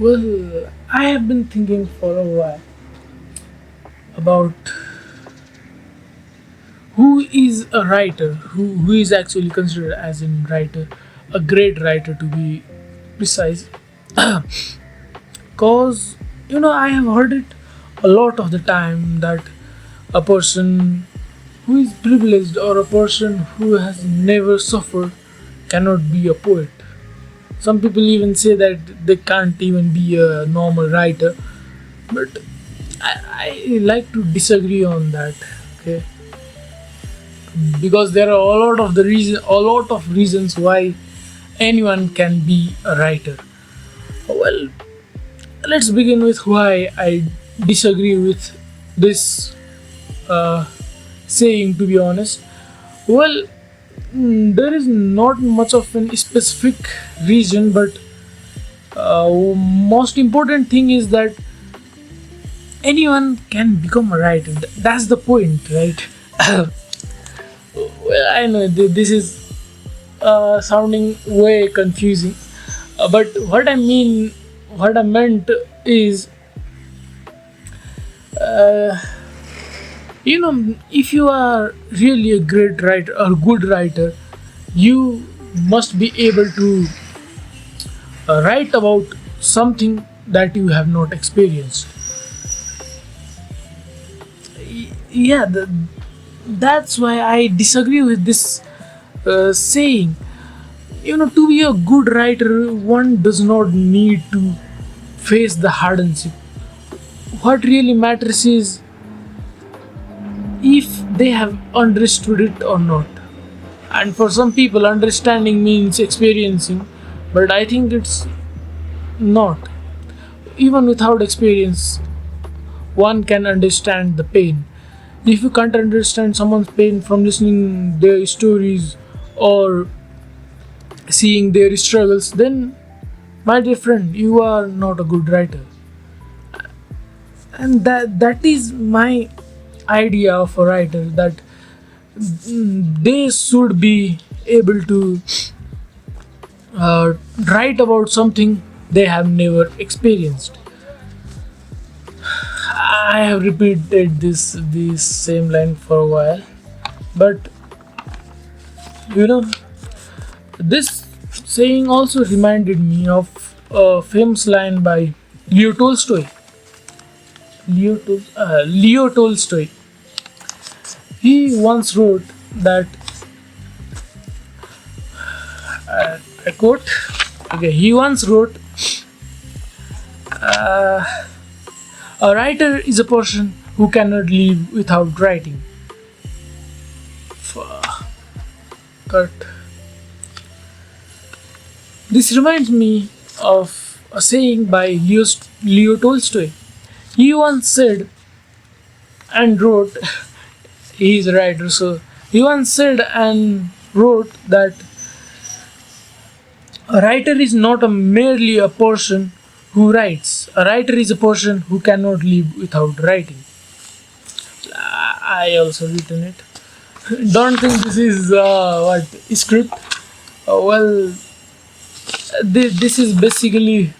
Well, I have been thinking for a while about who is a writer, who is actually considered as a writer, a great writer to be precise. Because, I have heard it a lot of the time that a person who is privileged or a person who has never suffered cannot be a poet. Some people even say that they can't even be a normal writer, but I like to disagree on that. Okay, because there are a lot of reasons why anyone can be a writer. Well, let's begin with why I disagree with this uh, saying. To be honest, well, there is not much of an specific reason, but most important thing is that anyone can become a writer. That's the point, right? Well, I know this is sounding way confusing, but what I meant is, uh, if you are really a great writer or good writer, you must be able to write about something that you have not experienced. Yeah, that's why I disagree with this saying. To be a good writer, one does not need to face the hardship. What really matters is if they have understood it or not. And for some people, understanding means experiencing, but I think it's not. Even without experience, one can understand the pain. If you can't understand someone's pain from listening their stories or seeing their struggles, then my dear friend, you are not a good writer. And that is my idea of a writer, that they should be able to write about something they have never experienced. I have repeated this same line for a while, but you know this saying also reminded me of a famous line by Leo Tolstoy. Leo Tolstoy. He once wrote that, I quote. Okay, he once wrote, uh, "A writer is a person who cannot live without writing." But this reminds me of a saying by Leo Tolstoy. He once said and wrote, he is a writer, so he once said and wrote that a writer is not merely a person who writes. A writer is a person who cannot live without writing. I also written it. Don't think this is what script. Well, this is basically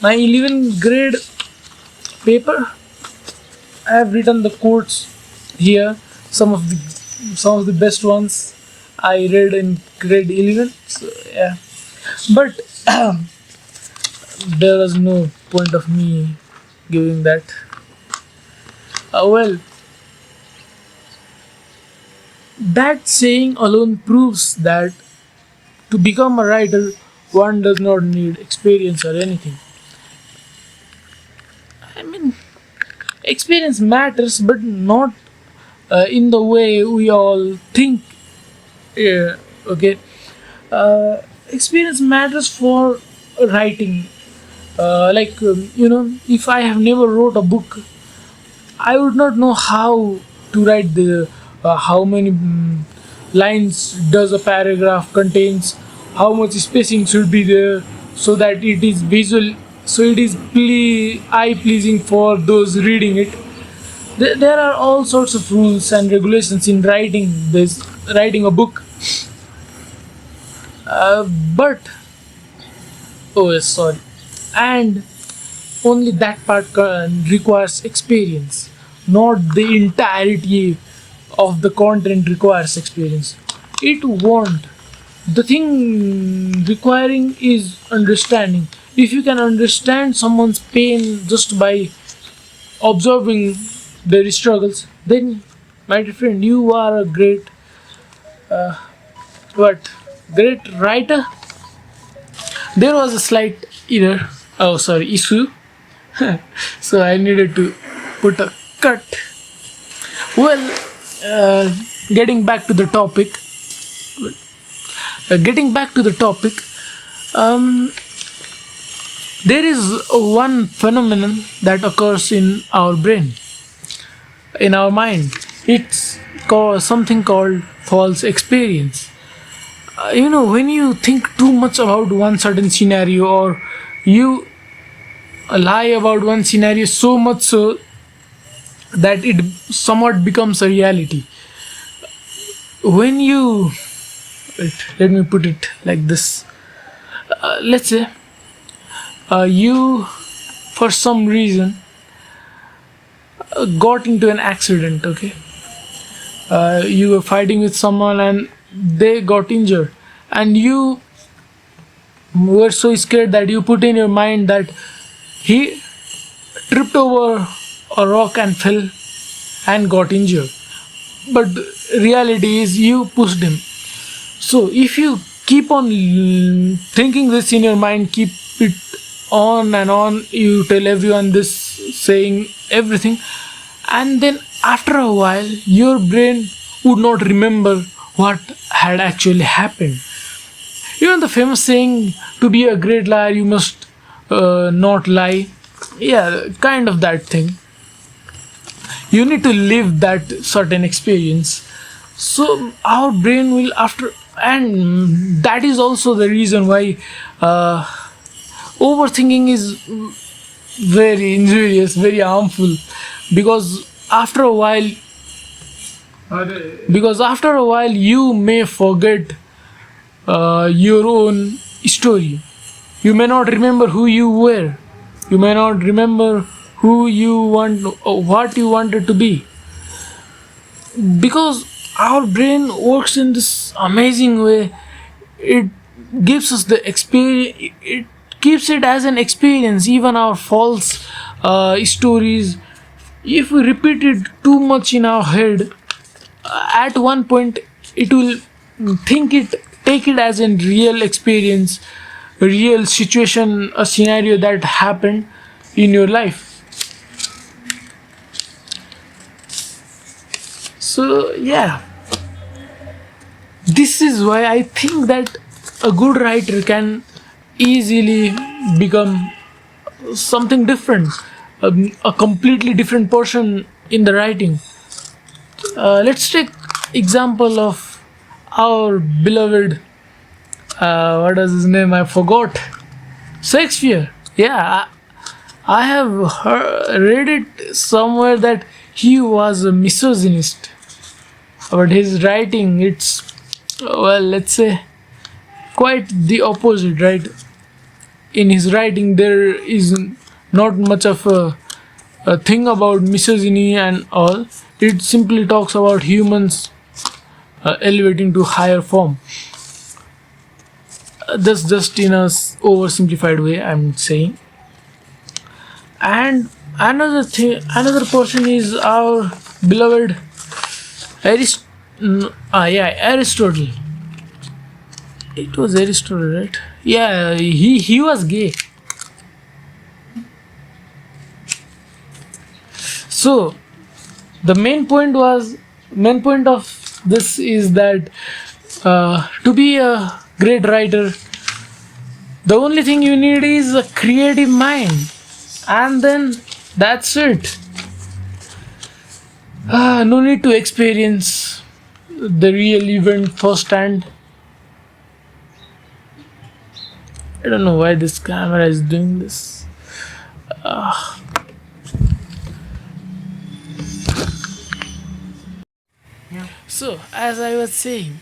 my 11th grade paper. I have written the quotes here. Some of the best ones I read in grade 11. So yeah, but there was no point of me giving that. Well, that saying alone proves that to become a writer, one does not need experience or anything. I mean, experience matters, but not in the way we all think. Okay, experience matters for writing. If I have never wrote a book, I would not know how to write the how many lines does a paragraph contains, how much spacing should be there, so that it is visual, so it is eye pleasing for those reading it. There are all sorts of rules and regulations in writing a book. But oh yes, sorry. and only that part requires experience, not the entirety of the content requires experience. It won't. The thing requiring is understanding. If you can understand someone's pain just by observing their struggles, then, my dear friend, you are a what great writer. There was a slight error. Oh, sorry, issue. So I needed to put a cut. Well, uh, getting back to the topic. Getting back to the topic. Um, there is one phenomenon that occurs in our brain, in our mind. It's called something called false experience. When you think too much about one certain scenario, or you lie about one scenario so much so that it somewhat becomes a reality. When you wait, let me put it like this. Let's say you, for some reason, got into an accident. Okay, you were fighting with someone and they got injured, and you were so scared that you put in your mind that he tripped over a rock and fell and got injured, but the reality is you pushed him. So if you keep on thinking this in your mind, keep it on and on, you tell everyone this, saying everything, and then after a while your brain would not remember what had actually happened. The famous saying, to be a great liar you must not lie. Yeah, kind of that thing. You need to live that certain experience, so our brain will after, and that is also the reason why overthinking is very injurious, very harmful, because after a while you may forget your own story. You may not remember who you were. You may not remember who you want or what you wanted to be, because our brain works in this amazing way. It gives us the experience. It keeps it as an experience. Even our false stories, if we repeat it too much in our head, at one point it will take it as a real experience, a real situation, a scenario that happened in your life. So yeah, this is why I think that a good writer can easily become something different, a completely different person in the writing. Let's take example of our beloved, what is his name, I forgot, Shakespeare. Yeah, I have read it somewhere that he was a misogynist, but his writing, it's, well, let's say, quite the opposite, right? In his writing there is not much of a thing about misogyny and all. It simply talks about humans elevating to higher form. That's just in a oversimplified way I'm saying. And another person is our beloved Aristotle. It was Aristotle, right? Yeah, he was gay. So the main point of this is that to be a great writer, the only thing you need is a creative mind, and then that's it. No need to experience the real event firsthand. I don't know why this camera is doing this. So, as I was saying,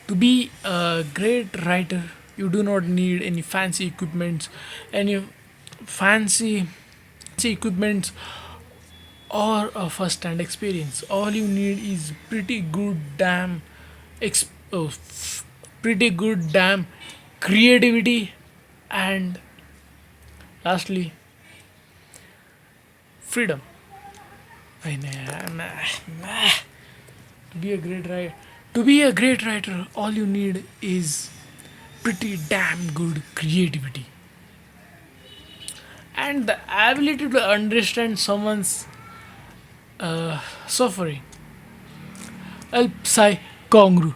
to be a great writer, you do not need any fancy equipment, any fancy equipment or a first hand experience. All you need is pretty good damn creativity, and lastly, freedom. I know. To be a great writer, all you need is pretty damn good creativity and the ability to understand someone's suffering. El Psy Kongru.